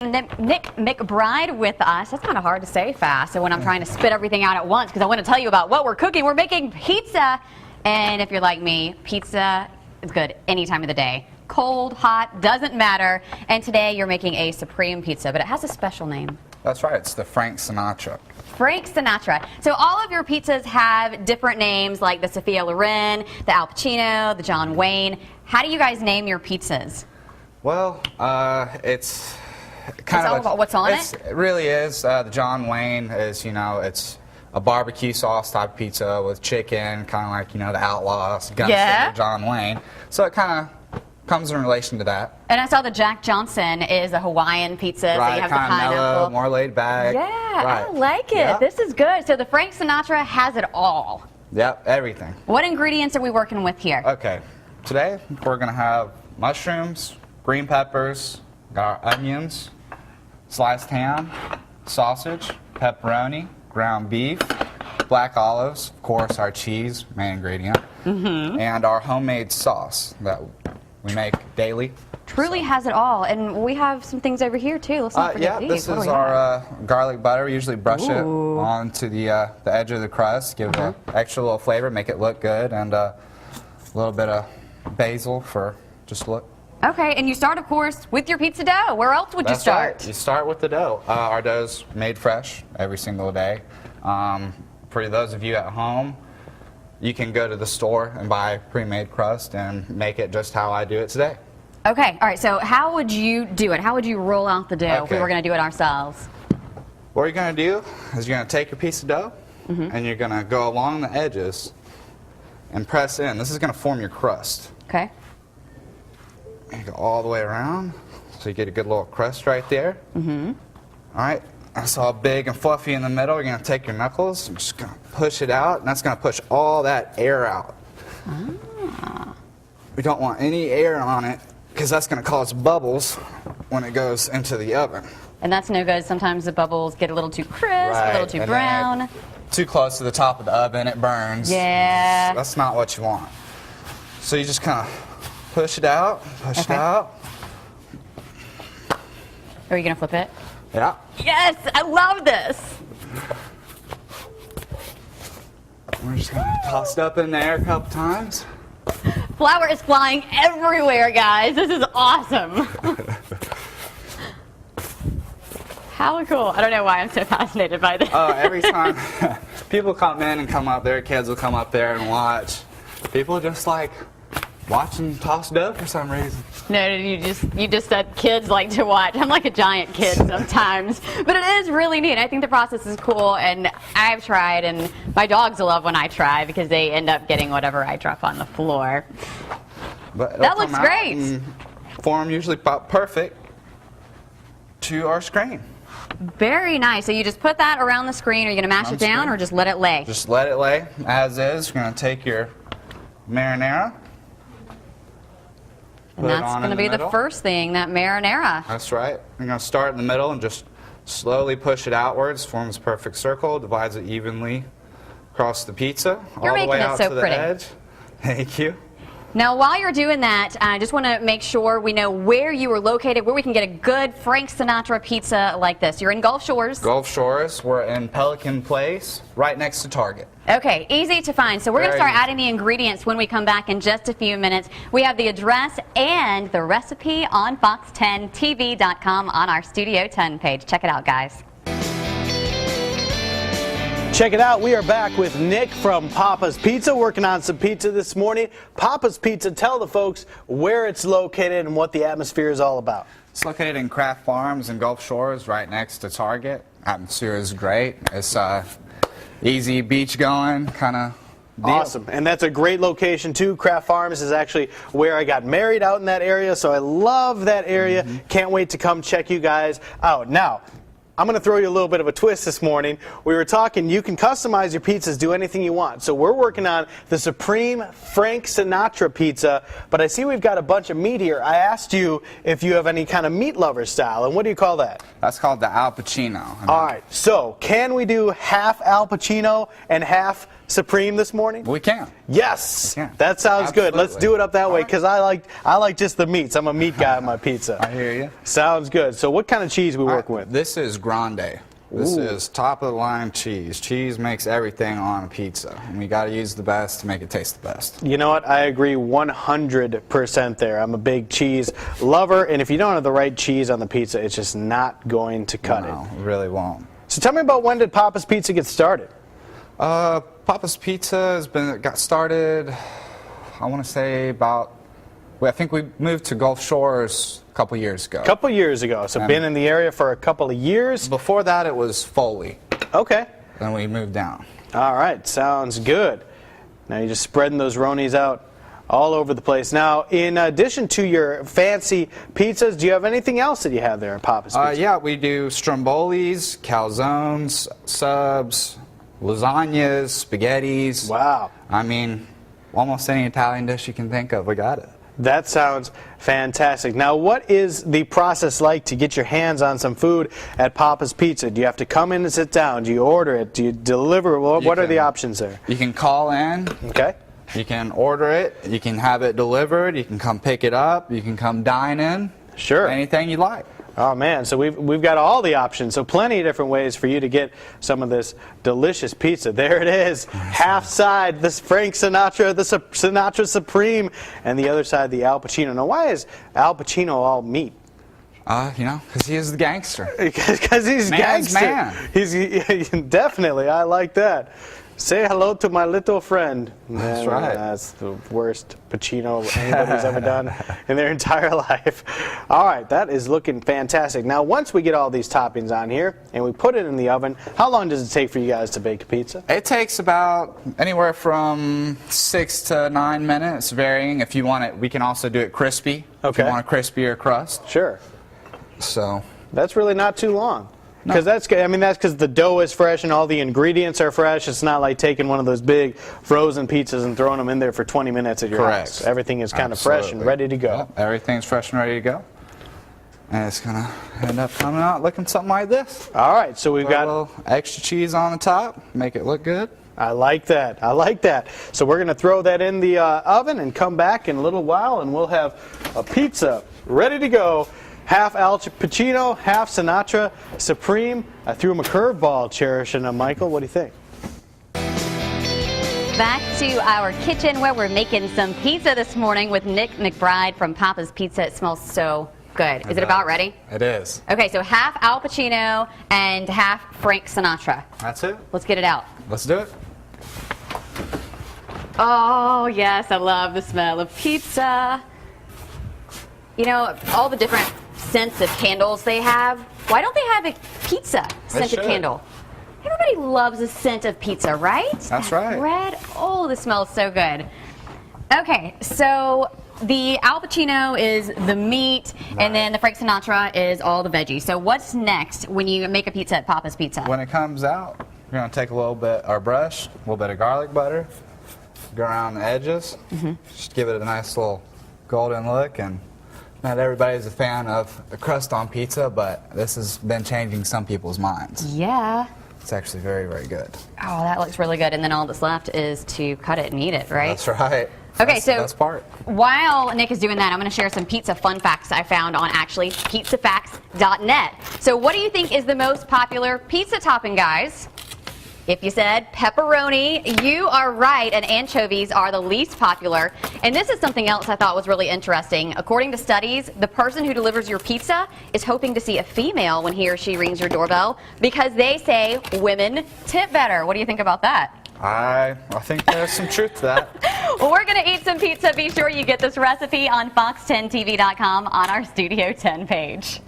Nick McBride with us. That's kind of hard to say fast. So when I'm trying to spit everything out at once, because I want to tell you about what we're cooking. We're making pizza. And if you're like me, pizza is good any time of the day. Cold, hot, doesn't matter. And today you're making a supreme pizza, but it has a special name. That's right. It's the Frank Sinatra. Frank Sinatra. So all of your pizzas have different names, like the Sophia Loren, the Al Pacino, the John Wayne. How do you guys name your pizzas? Well, it's all about what's on it? It really is. The John Wayne is, it's a barbecue sauce type pizza with chicken, kind of like, the Outlaws, Gunslinger John Wayne. So it kind of comes in relation to that. And I saw the Jack Johnson is a Hawaiian pizza. Right, so you have kind the pineapple. Mellow, more laid back. Yeah, right. I like it. Yeah. This is good. So the Frank Sinatra has it all. Yep, everything. What ingredients are we working with here? Okay, today we're going to have mushrooms, green peppers, got our onions, sliced ham, sausage, pepperoni, ground beef, black olives, of course our cheese, main ingredient, and our homemade sauce that we make daily. Truly has it all, and we have some things over here too. Let's not forget these. This is our garlic butter. We usually brush it onto the edge of the crust, give it an extra little flavor, make it look good, and a little bit of basil for just look. Okay, and you start, of course, with your pizza dough. Where else would you start? Right. You start with the dough. Our dough's made fresh every single day. For those of you at home, you can go to the store and buy pre-made crust and make it just how I do it today. Okay, all right, so how would you do it? How would you roll out the dough if we were going to do it ourselves? What you're going to do is you're going to take your piece of dough and you're going to go along the edges and press in. This is going to form your crust. Okay. You go all the way around, so you get a good little crust right there. All right, that's all big and fluffy in the middle. You're going to take your knuckles and just going to push it out, and that's going to push all that air out. We don't want any air on it because that's going to cause bubbles when it goes into the oven. And that's no good. Sometimes the bubbles get a little too crisp, a little too brown. Too close to the top of the oven, it burns. Yeah. That's not what you want. So you just kind of push it out, push it out. Are you going to flip it? Yeah. Yes, I love this. We're just going to toss it up in there a couple times. Flour is flying everywhere, guys. This is awesome. How cool. I don't know why I'm so fascinated by this. Oh, every time people come in and come up, their kids will come up there and watch. People just like watching tossed dough for some reason. No, you just said kids like to watch. I'm like a giant kid sometimes. But it is really neat. I think the process is cool, and I've tried, and my dogs love when I try because they end up getting whatever I drop on the floor. But that looks great. Form usually pop perfect to our screen. Very nice. So you just put that around the screen. Are you going to mash it down or just let it lay? Just let it lay as is. You're going to take your marinara. And that's going to be the first thing, that marinara. That's right. You're going to start in the middle and just slowly push it outwards, forms a perfect circle, divides it evenly across the pizza, all the way out to the edge. Thank you. Now, while you're doing that, I just want to make sure we know where you are located, where we can get a good Frank Sinatra pizza like this. You're in Gulf Shores. Gulf Shores. We're in Pelican Place, right next to Target. Okay, easy to find. So we're going to start adding the ingredients when we come back in just a few minutes. We have the address and the recipe on Fox10TV.com on our Studio 10 page. Check it out, guys. Check it out. We are back with Nick from Papa's Pizza, working on some pizza this morning. Papa's Pizza, tell the folks where it's located and what the atmosphere is all about. It's located in Craft Farms in Gulf Shores, right next to Target. Atmosphere is great. It's easy beach going kind of deal. Awesome. And that's a great location too. Craft Farms is actually where I got married, out in that area, so I love that area. Can't wait to come check you guys out. Now, I'm going to throw you a little bit of a twist this morning. We were talking, you can customize your pizzas, do anything you want. So we're working on the Supreme Frank Sinatra pizza, but I see we've got a bunch of meat here. I asked you if you have any kind of meat lover style, and what do you call that? That's called the Al Pacino. All right, so can we do half Al Pacino and half supreme this morning? We can. Yes, Yeah. that sounds good. Let's Absolutely. do it up that way All right. because I like just the meats. I'm a meat guy on my pizza. I hear you. Sounds good. So what kind of cheese we working with? This is grande. This Ooh. is top of the line cheese. Cheese makes everything on a pizza, and we got to use the best to make it taste the best. You know what? I agree 100% there. I'm a big cheese lover, and if you don't have the right cheese on the pizza, it's just not going to cut No, it. it really won't. So tell me about when did Papa's Pizza get started? Papa's Pizza got started, I want to say about, I think we moved to Gulf Shores a couple years ago. A couple years ago. So been in the area for a couple of years. Before that, it was Foley. Okay. Then we moved down. All right. Sounds good. Now you're just spreading those Ronies out all over the place. Now, in addition to your fancy pizzas, do you have anything else that you have there at Papa's Pizza? Yeah, we do strombolis, calzones, subs, lasagnas, spaghettis. Wow. I mean, almost any Italian dish you can think of, we got it. That sounds fantastic. Now, what is the process like to get your hands on some food at Papa's Pizza? Do you have to come in and sit down? Do you order it? Do you deliver? What are the options there? You can call in. Okay. You can order it. You can have it delivered. You can come pick it up. You can come dine in. Sure. Anything you like. Oh man, so we've got all the options. So plenty of different ways for you to get some of this delicious pizza. There it is, half side, this Frank Sinatra, the Sinatra Supreme, and the other side, the Al Pacino. Now, why is Al Pacino all meat? You know, because he is the gangster. Because he's Man's gangster. man. He's definitely. I like that. Say hello to my little friend. That's Man, right. That's the worst Pacino anybody's ever done in their entire life. All right, that is looking fantastic. Now, once we get all these toppings on here and we put it in the oven, how long does it take for you guys to bake a pizza? It takes about anywhere from 6 to 9 minutes, varying. If you want it, we can also do it crispy. If Okay. you want a crispier crust. Sure. So, That's really not too long. No. Because that's because the dough is fresh and all the ingredients are fresh. It's not like taking one of those big frozen pizzas and throwing them in there for 20 minutes at your correct. house. Everything is kind of fresh and Absolutely. ready to go. Yep, everything's fresh and ready to go. And it's going to end up coming out looking something like this. All right, so we've Put a got. little extra cheese on the top, make it look good. I like that. I like that. So we're going to throw that in the oven and come back in a little while, and we'll have a pizza ready to go. Half Al Pacino, half Sinatra Supreme. I threw him a curveball, Cherish and Michael. What do you think? Back to our kitchen where we're making some pizza this morning with Nick McBride from Papa's Pizza. It smells so good. Is it about ready? It is. Okay, so half Al Pacino and half Frank Sinatra. That's it. Let's get it out. Let's do it. Oh, yes, I love the smell of pizza. You know, all the different scents of candles they have. Why don't they have a pizza scented should. candle? Everybody loves a scent of pizza, right? That's right. Red. Oh, this smells so good. Okay, so the Al Pacino is the meat, and then the Frank Sinatra is all the veggies. So what's next when you make a pizza at Papa's Pizza? When it comes out, we're going to take a little bit, our brush, a little bit of garlic butter, go around the edges, just give it a nice little golden look. And not everybody's a fan of the crust on pizza, but this has been changing some people's minds. Yeah. It's actually very, very good. Oh, that looks really good. And then all that's left is to cut it and eat it, right? That's right. Okay, That's so the best part. while Nick is doing that, I'm going to share some pizza fun facts I found on actually pizzafacts.net. So what do you think is the most popular pizza topping, guys? If you said pepperoni, you are right, and anchovies are the least popular. And this is something else I thought was really interesting. According to studies, the person who delivers your pizza is hoping to see a female when he or she rings your doorbell because they say women tip better. What do you think about that? I think there's some truth to that. Well, we're going to eat some pizza. Be sure you get this recipe on fox10tv.com on our Studio 10 page.